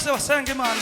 bose basenga Imana.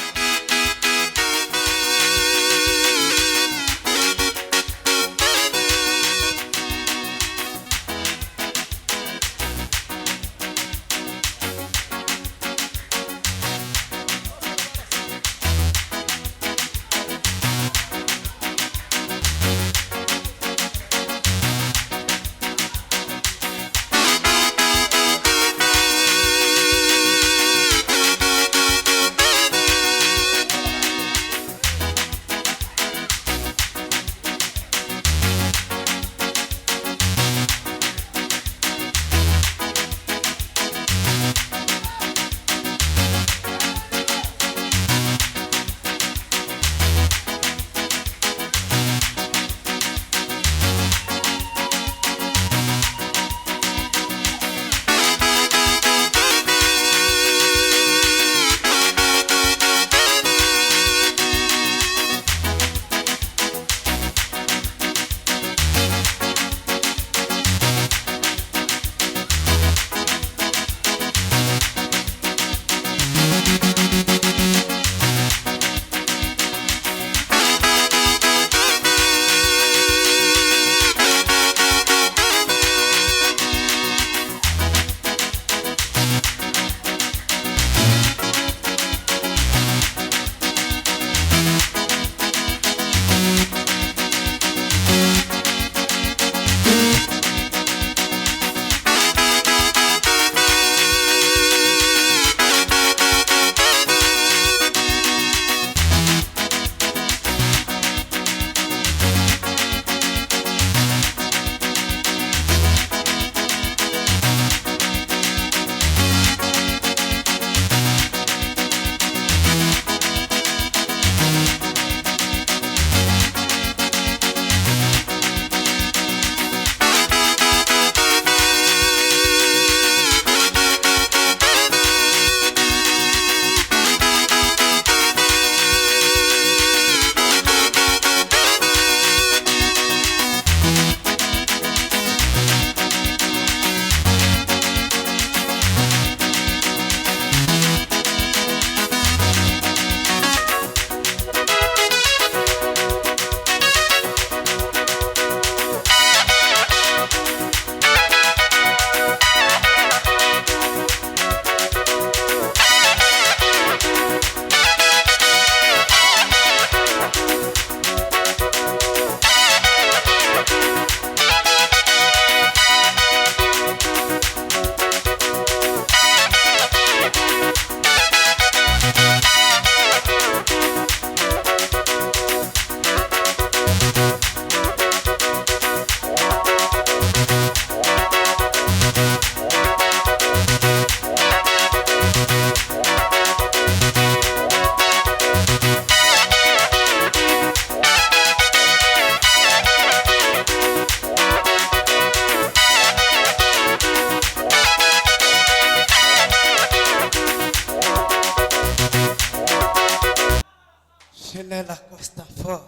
Shenela Costa for.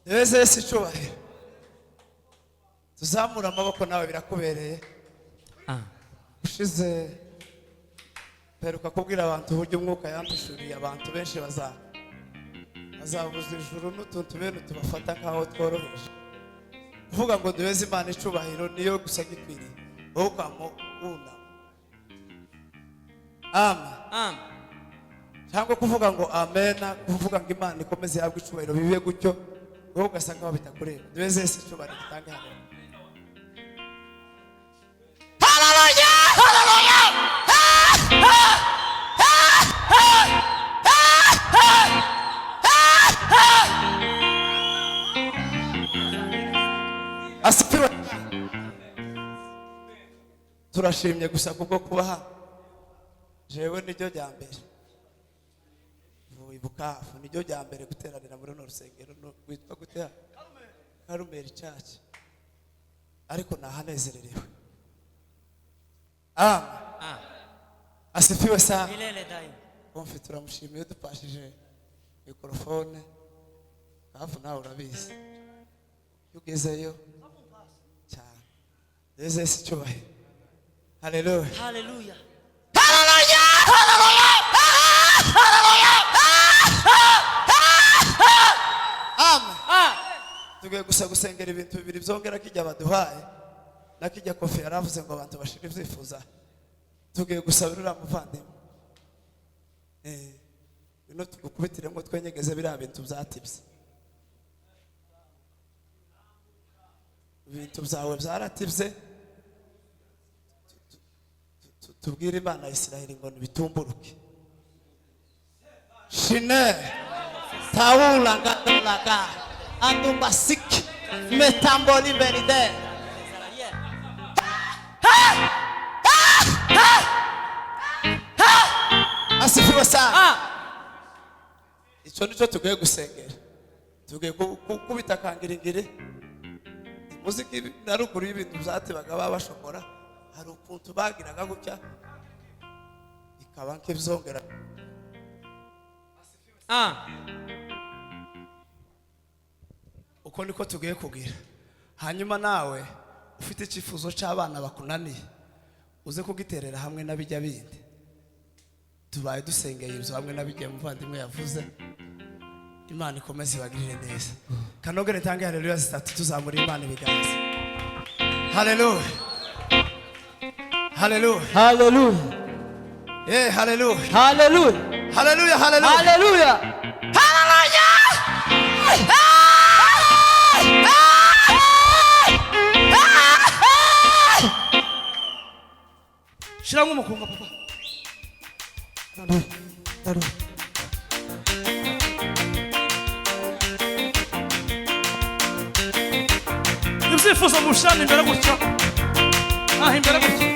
Ese sichubahiro. Tuzamura amaboko nawe birakubereye. Ushize peruka kubwira abantu uburyo umwuka yandushuriye abantu benshi bazabuza ijuru n'utuntu bene tubafata nkaho tworoheje. Kuvuga ngo duheze Imana icubahiro niyo gusa gikwiriye. Wowe ukamukunda. Amen. Cyangwa kuvuga ngo amena, kuvuga ngo Imana ikomeze yabwe icubahiro bibe gutyo, wowe ugasanga aho bitakureba. Duheze Yesu icubahiro gitange hano. Asifiwe. Turashimye gusa kubwo kuba hano. Jewe niryo rya mbere. Bukavu niryo rya mbere guteranira muri no rusengero rwitwa gute Karumeli Church. Ariko nahanezererewe. Asifiwe sana. Milele daima. Konfi turamushimiye dupashije mikrofone. Hafu nawe urabizi. Yugezeyo cyane. Yesu sicyubahe. Hallelujah. Hallelujah. Hallelujah. Hallelujah. tugiye gusa gusengera ibintu bibiri byongera kijya baduhaye nakijya kofi yaravuze ngo abantu bashire ibyifuza tugiye gusabira uriya muvandimwe bino tugukubitire ngo twenyegeze biriya bintu byatibye ibintu byawe byaratibye tubwire Imana ya Isiraheli ngo nibitumburuke shine taula ngalaga andumbasiki metamboli beride asifiwe sana icyo nicyo tugiye gusengera tugiye kubita kangiringiri muziki na ruguru y'ibintu byatibaga babashobora hari ukuntu bagiraga gutya ikaba nk'ibyongera uko niko tugiye kugira hanyuma nawe ufite icyifuzo cy'abana bakunaniye uze kugiterera hamwe n'abijya bindi tubaye dusengeye ibyo hamwe n'abijya muvandimwe yavuze Imana ikomeze ibagirire neza kanogere tange haleluya zitatu tuzamura Imana ibiganza haleluya haleluya Hallelujah. haleluya Hallelujah. haleluya haleluya Hallelujah. shiramo umukunga papa ibyifuzo mushana imbere gutya imbere gutya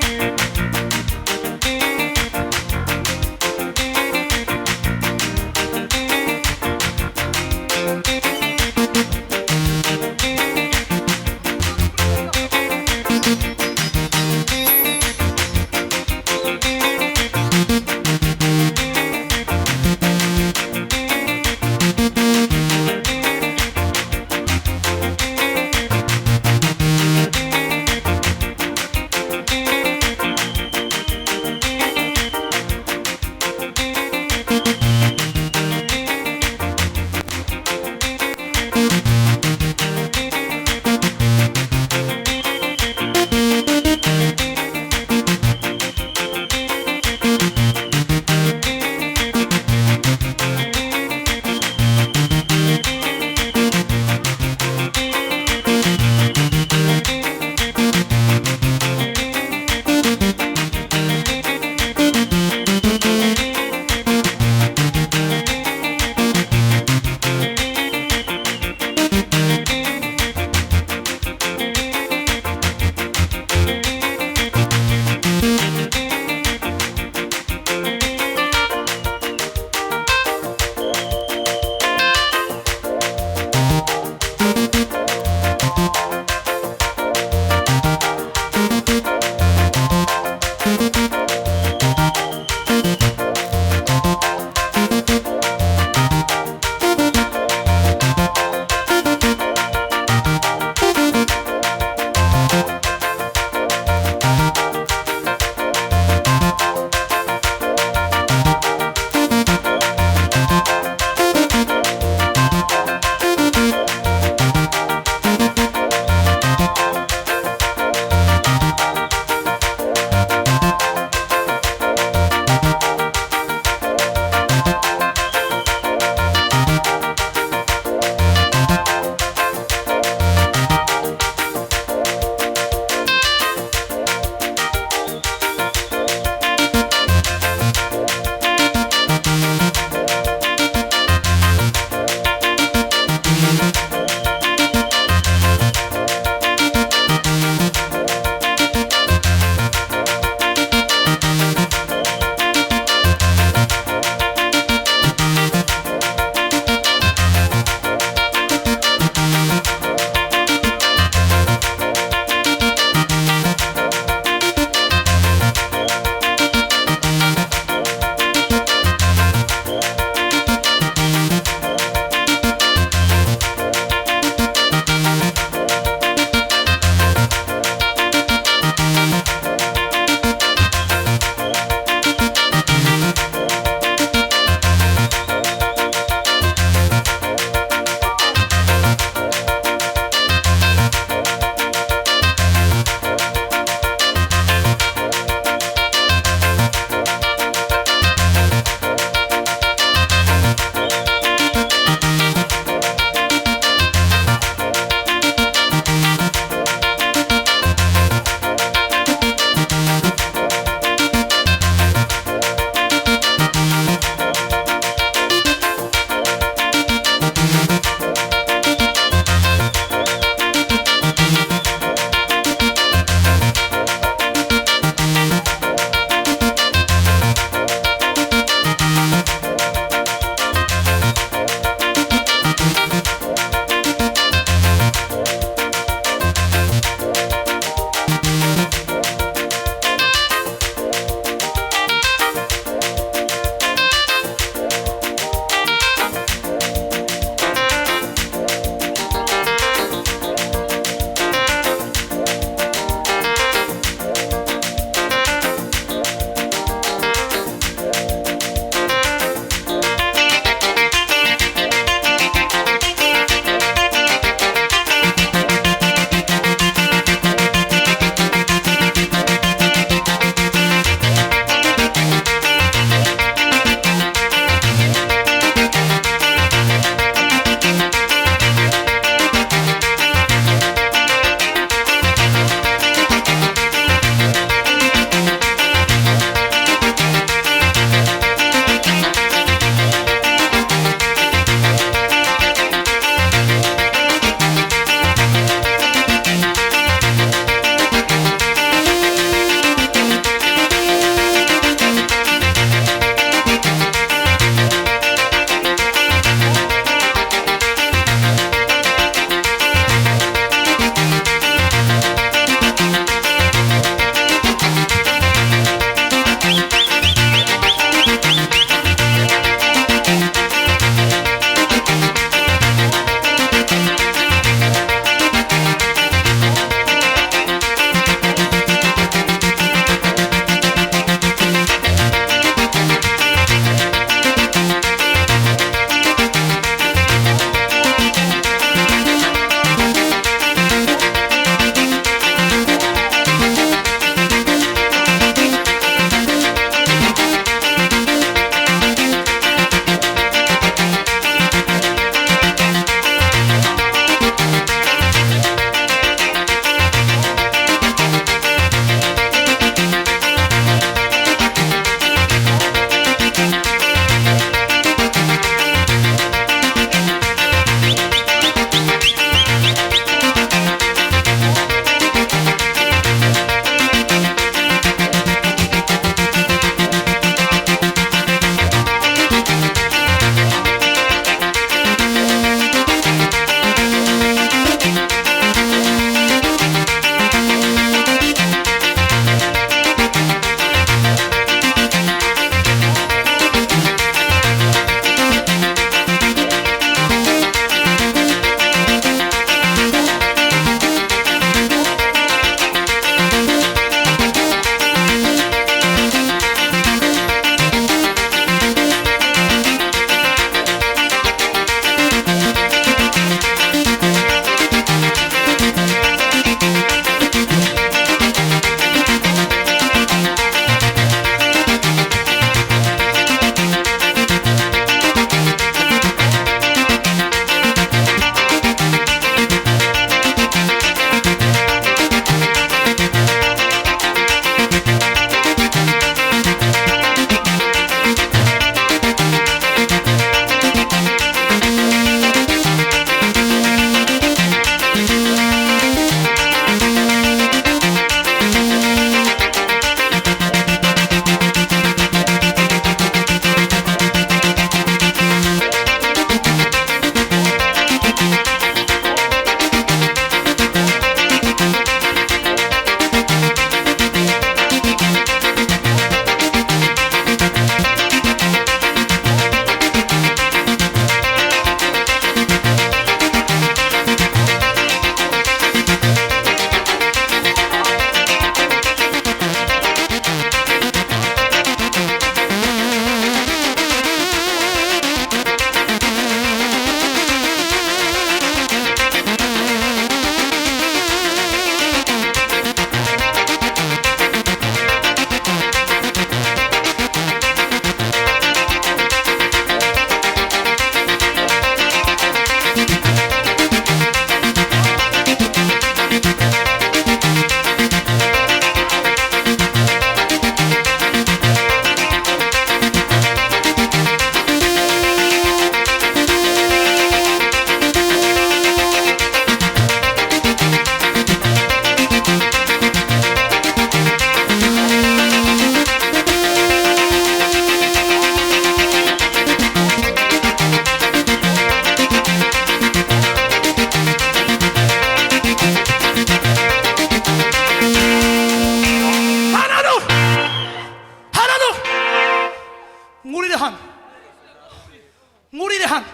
ngurire hano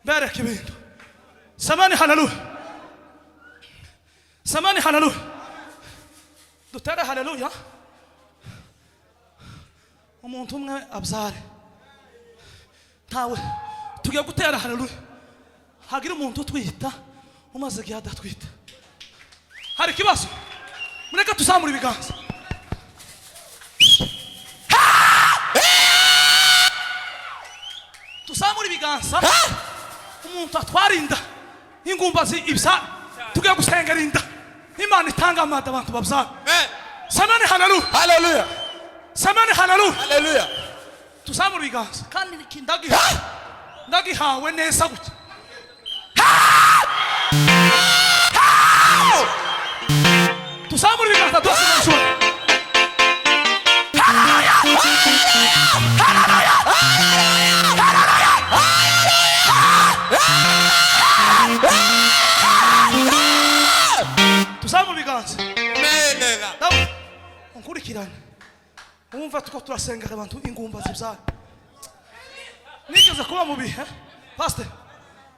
bereke ibintu. Samani haleluya, samani haleluya, dutere haleluya. Umuntu umwe abyare ntawe tugiye gutera haleluya. Hagira umuntu utwita umaze igihe adatwita. Hari ikibazo, mureke tuzamura ibiganza. Tuzamura ibiganza. Umuntu atwarinda ingumbazi ibisa tugiye gusengera inda. Imana itanga amata abantu babyara. Samani haleluya, haleluya, samani haleluya, haleluya. Tuzamura ibiganza kandi ndagihawe neza gutya. Tuzamura ibiganza byose n'ishuri. Tuzamura ibiganza. Nkurikirane wumva tuko turasengera abantu ingumba zibyara. Nigeze kuba mu bihe pastor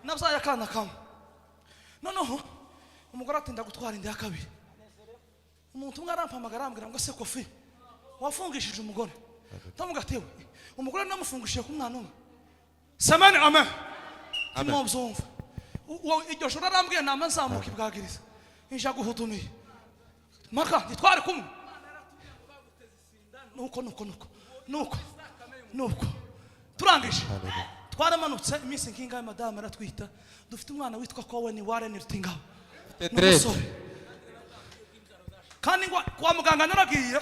nabyaye akana kamwe, noneho umugore atinda gutwara inda ya kabiri. Umuntu umwe arampamagara arambwira ngo se Kofi wafungishije umugore? Ndamugatewe umugore namufungishije ku mwana umwe. Samani amen, amen. Mumzumva iryo joro arambwiye nama nzamuka ibwagiriza inja guhudumiye maka ntitware kumwe. Nuko turangije twaramanutse iminsi nkingaye. Madame aratwita, dufite umwana witwa Koweni Warren Rutingabo n'umusore. Kandi kwa muganga naragiye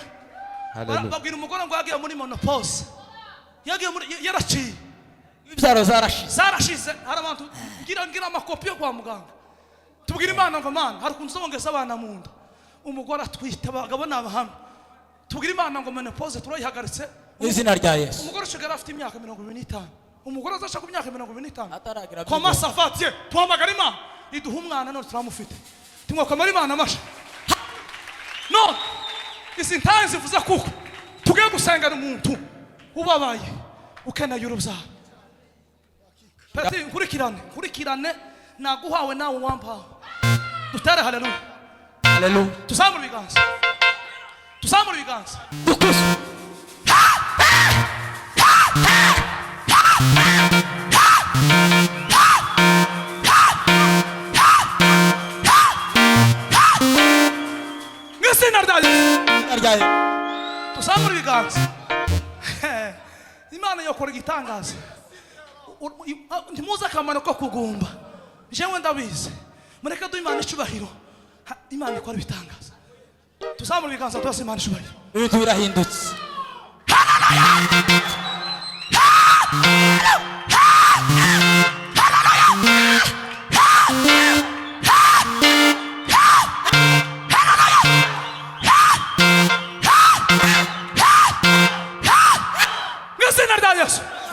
babwira umugore ngo yagiye muri menopause, yagiye muri yaraciye ibyaro zarashize. Hari abantu ngira amakopi yo kwa muganga. Tubwira Imana ngo Mana hari kuntu zongeza abana mu nda. Umugore atwita abagabo n'abahamya. Tubwira Imana ngo menopause turayihagaritse izina rya Yesu. Umugore ushigara afite imyaka 25. Umugore azashaka ku myaka 25 ataragira koma safatiye tuhamagara Imana iduha umwana none turamufite. Timwokamara Imana amasha. No, izi ntanzi vuza kuko tugiye gusengana umuntu ubabaye ukeneye urubyaro. Peti nkurikirane naguhawe nawe wampawe. Dutere haleluya, haleluya. Tuzamura ibiganza, tuzamura ibiganza. Ngizina ryaye tuzamura ibiganza. Imana yokora igitangaza. Ntimuze akamaro ko kugumba. Jewe ndabizi. Mureke duhe Imana icubahiro. Imana ikora ibitangaza. Tuzamura ibiganza twese Imana icubahiro. Ibintu birahindutse.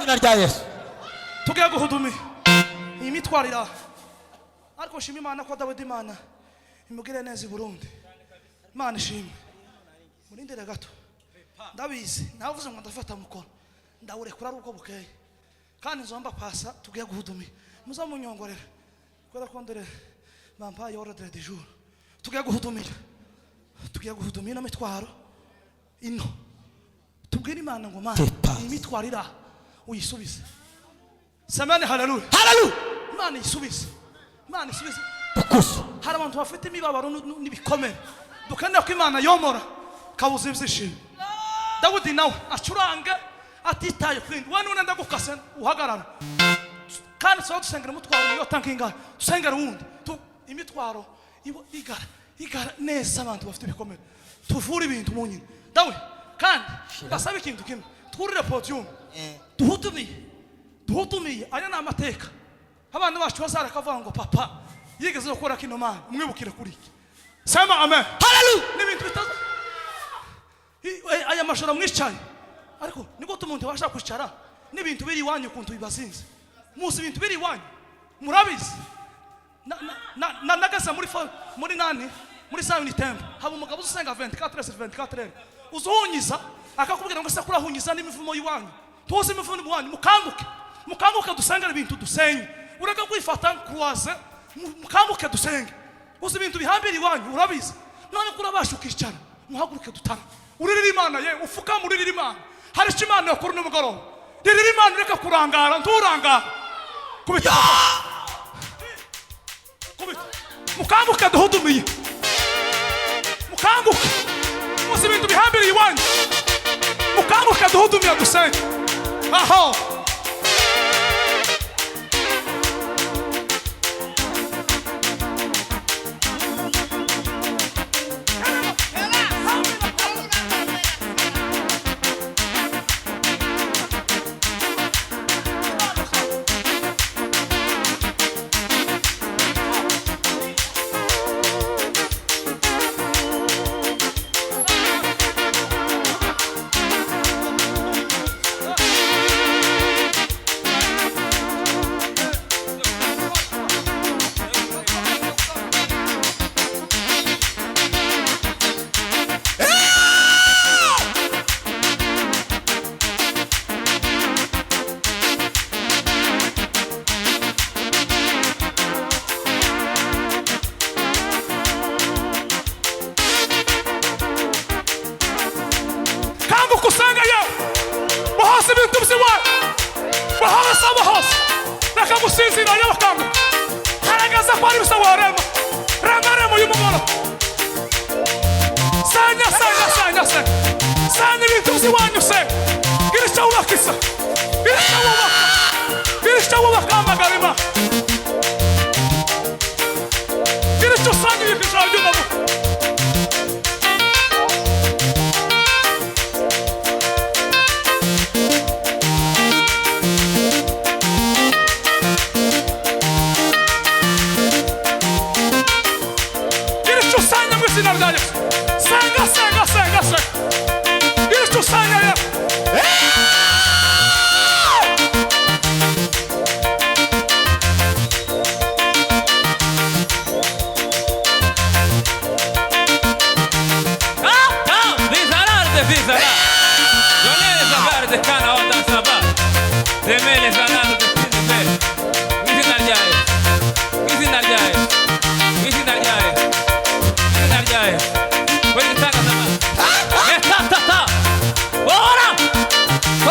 Izina rya Yesu. Tugiye guhudumi imitwarira. Ariko shima Imana ko Dawidi Imana imugire neza i Burundi. Imana ishimwe. Murindire gato. Ndabizi navuze ngo ndafata mukoro. Ndawurekura ari uko bukeye. Kandi nzomba pasa tugiye guhudumi. Muzamunyongorera. Kwera kondere bampaye ordre de jour. Tugiye guhudumira. Tugiye guhudumira mitwaro ino. Tubwire Imana ngo Mana imitwarira uyisubize. Samani haleluya, haleluya. Imana isubize, Imana isubize. Hari abantu bafite imibabaro n'ibikomere dukeneye ko Imana yomora kabuze ibyishimo. Dawidi nawe acurange atitaye kuri we none ndagukase uhagarara. Kandi so dusengera umutwaro niyo tankinga dusengera wundi imitwaro igara neza abantu bafite ibikomere tuvura ibintu mu nyine. Dawidi kandi ndasaba ikintu kimwe twurire podium duhutumiye aya ni amateka. Abana bacu bazara kavuga ngo papa yigeze gukora kino Mana umwibukire kuri iki. Sema amen, haleluya. N'ibintu bitaza aya mashara mwicaye ariko niko tumuntu washaka kwicara n'ibintu biri iwanyu kuntu bibazinze. Muzi ibintu biri iwanyu murabizi. Nagasa muri nani muri Zion Temple haba umugabo usenga 24/24 uzuhunyiza akakubwira ngo se kurahunyiza n'imivumo yiwanyu tuzi imivumo wanyu mukanguke dusengera ibintu dusenye ureka kwifata kuwaze mukanguke dusenge uzi ibintu bihambira iwanyu urabizi none kurabasha ukicara muhaguruke dutara uririra Imana ye ufuka muririra Imana hari icyo Imana yakora n'umugoroba ririra Imana reka kurangara nturangara kubita mukanguke duhudumiye mukanguke uzi ibintu bihambira iwanyu mukanguke duhudumiye dusenge aho gusinzira y'abakanguka haragaza ko ari bisawa rema y'umugoro sanya ibintu by'iwanyu se gira icyo wubakisa gira icyo wubaka amagarima gira icyo usanga ibintu ijoro ry'umuntu Senga. Isso sanha ya. Vizara. Jonele zabar de kana odan sabar. Demele zanar de tinbe. Gizinar jaye. Wait a second. Ta. Ora!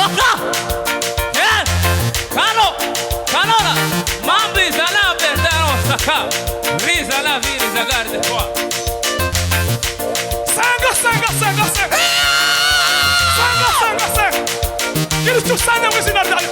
Oka! Canona! Mambi zana perdano saka. Risa la vini zagar de qua. Senga. Gira icyo usanga mu izina ryayo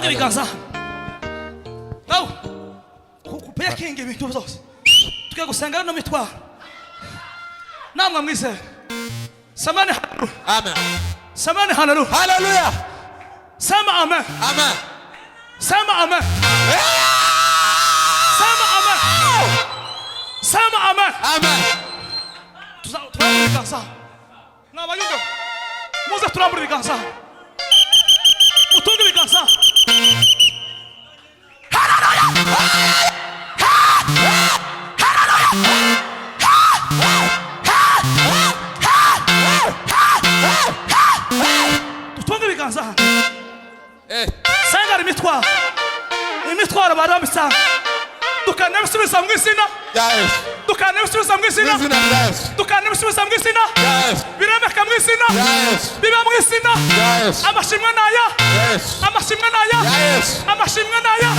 ibiganza nawe kupekinga ibintu byose tugiye gusenga no mitwaro namwe mwizere samani haleluya Amen. samani haleluya Hallelujah. sema amen Amen. sema amen sema amen sema amen Amen. turambura ibiganza n'abayuda muze turambura ibiganza mutunge ibiganza dutunge ibiganza sengera imitwaro barambitsa tukanabisubiza mu izina Yes. tukanabisubiza mu izina Listen and yes. tukanabisubiza mu izina Yes. biremeka mu izina Yes. biba mu izina Yes. amashimwe naya Yes. amashimwe naya Yes. amashimwe naya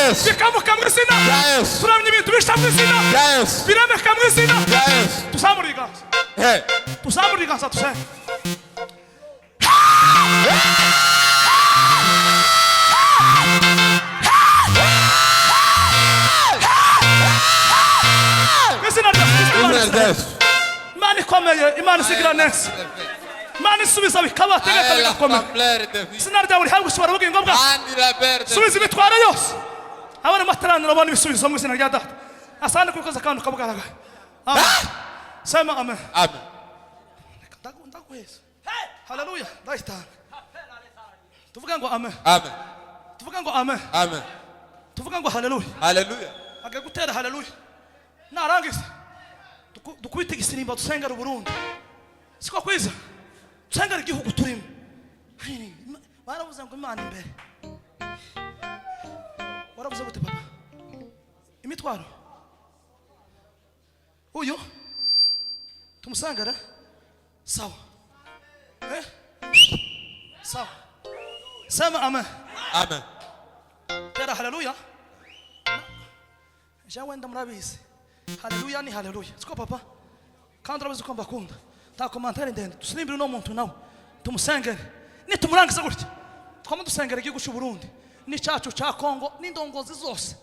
Yes. bikamuka mu izina Yes. turamya ibintu bisha mu izina Yes. biremeka mu izina Yes. tuzamura ibiganza Hey. tuzamura ibiganza tusenge mu izina rya Kristo Imana Listen and Israel. yes. Imana ikomeye Imana isigira neza Imana isubiza bikaba tegeka bigakomera izina ryawe rihabwa ushobora ubugingo bwawe subiza imitwaro yose abana amateraniro abona ibisubizo mu izina rya data asane kukoza akantu kabugaragaye amen sema amen Amen. ndaguheza haleluya ndahitana tuvuga ngo amen Amen. tuvuga ngo amen Amen. tuvuga ngo haleluya Hallelujah. agiye gutera haleluya narangiza dukubita igisimba dusengera uburundi siko kwiza dusengera igihugu turimo baravuze ngo imana imbere waravuze gute papa imitwaro uyu tumusangara sawa sawa sema amen Amen. tera haleluya wenda murabizi haleluya ni haleluya siko papa kandi urabizi ko mbakunda nta komantere ndende dusirimbire uno muntu nawe tumusengere nitumurangiza gutya twama dusengera igihugu cy'u Burundi n'icyacu cya Kongo n'indongozi zose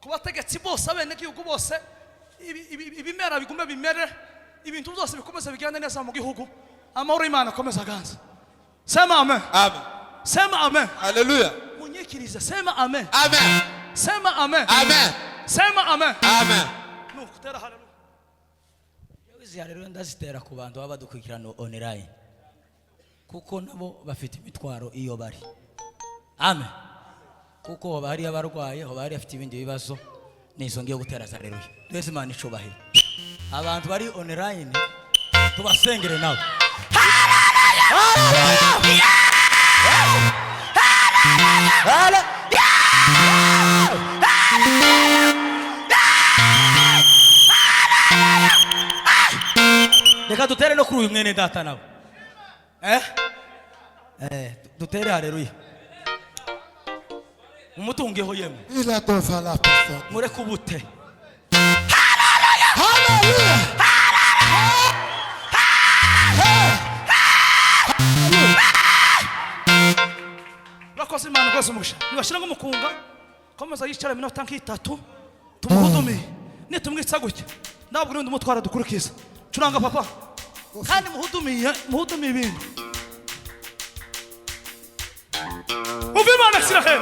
ku bategetsi bose abenegihugu bose ibimera bigume bimere ibintu byose bikomeze bigende neza mu gihugu amahoro y'Imana akomeza aganza sema amen Amen. sema amen Hallelujah. munyikirize sema amen Amen. sema amen Amen. sema amen Amen. nuko tera haleluya izi haleluya ndazitera ku bantu baba badukurikirana online kuko nabo bafite imitwaro iyo bari amen kuko hoba hari abarwaye hoba hari afite ibindi bibazo nizo ngiye gutera haleluya twese Imana icubahiro abantu bari online tubasengere nabo reka dutere no kuri uyu mwene data nabo dutere haleluya umutungeho yemwe Il a donné la personne. mureke ubute urakoze Imana rwose umugisha nibashira ngo mukunga komeza yicara iminota nk'itatu tumuhudumiye nitumwitsa gutya ndabwo undi mutwara dukurikiza curanga papa kandi muhudumiye ibintu umva Imana Israel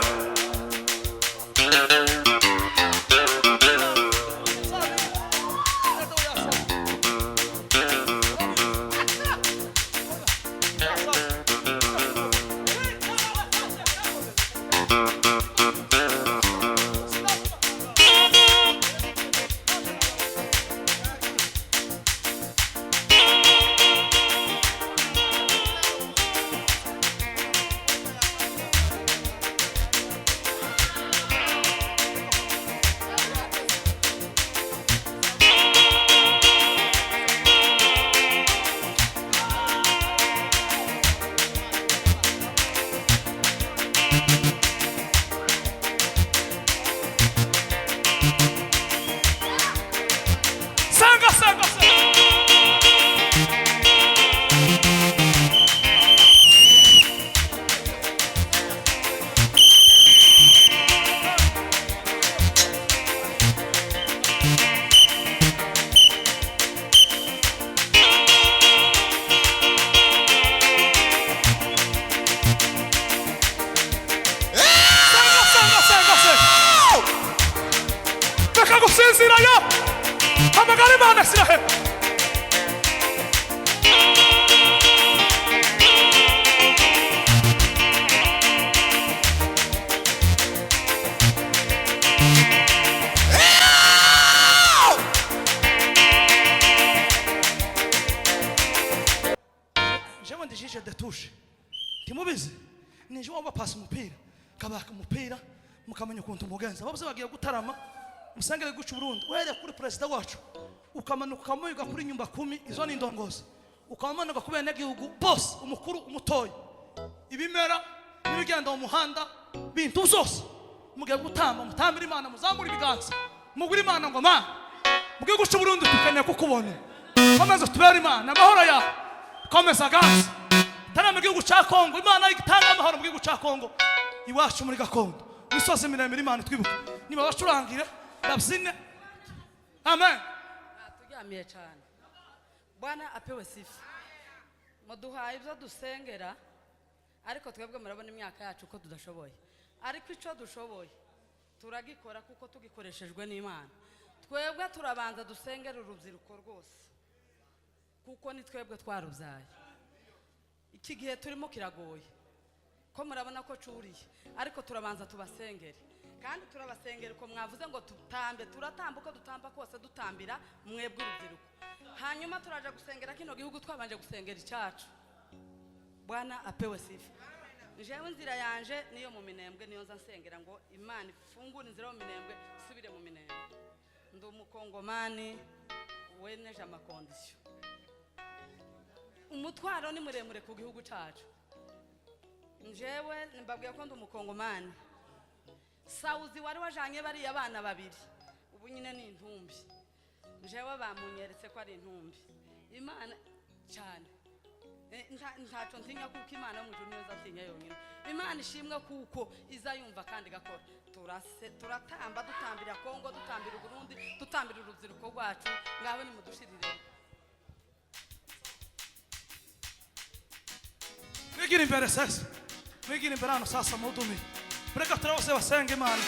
inzira yo hamagara Imana Isiraheli. jewe ndijije detushe timubizi nije waba pasi umupira kabaka umupira mukamenya ukuntu umugenza babuze bagiye gutarama musangire guca Burundi were kuri president wacu ukamanuka ukamuyiga kuri nyumba 10 izo ni ndongozi ukamanuka ku bene gihugu boss umukuru umutoyi ibimera n'ibigenda mu muhanda bintu zose mugiye gutamba mutambira Imana muzamura ibiganza mugura Imana ngo mana mugiye guca Burundi tukeneye kukubona komeza tubere Imana amahoro ya komeza gas tana mu gihugu cya Kongo Imana igitanga amahoro mu gihugu cya Kongo iwacu muri gakondo misozi miremire Imana twibuke niba bacurangire babyine amen. Turyamiye cyane Bwana apewe sifa muduhaye ibyo dusengera ariko twebwe murabona imyaka yacu uko tudashoboye ariko icyo dushoboye turagikora kuko tugikoreshejwe n'Imana. Twebwe turabanza dusengera urubyiruko rwose kuko ni twebwe twarubyaye. Iki gihe turimo kiragoye ko murabona ko curiye ariko turabanza tubasengere kandi turabasengera uko mwavuze ngo tutambe turatamba uko dutamba kose dutambira mwebwe urubyiruko hanyuma turaje gusengera kino gihugu twabanje gusengera icyacu. Bwana apewe sifa. Jewe inzira yanje niyo mu Minembwe niyo nza nsengera ngo Imana ifungure inzira mu Minembwe subire mu Minembwe. Ndi umukongomani weneje amakondisiyo. Umutwaro ni muremure ku gihugu cyacu. Njewe mbabwiye ko ndi umukongomani. Sauzi wari wajanye bari abana babiri ubu nyine ni intumbi. Njewe bamunyeretse ko ari intumbi. Imana cyane ntaco ntinya kuko Imana mu ijuru niyo zatinya yonyine. Imana ishimwe kuko iza yumva kandi gakora. Turatamba dutambira Kongo dutambira Burundi dutambira urubyiruko rwacu ngabe ni mudushirire. Mwigire imbere sasa mwigire imbere hano sasa mudumi reka turabose basenge Imana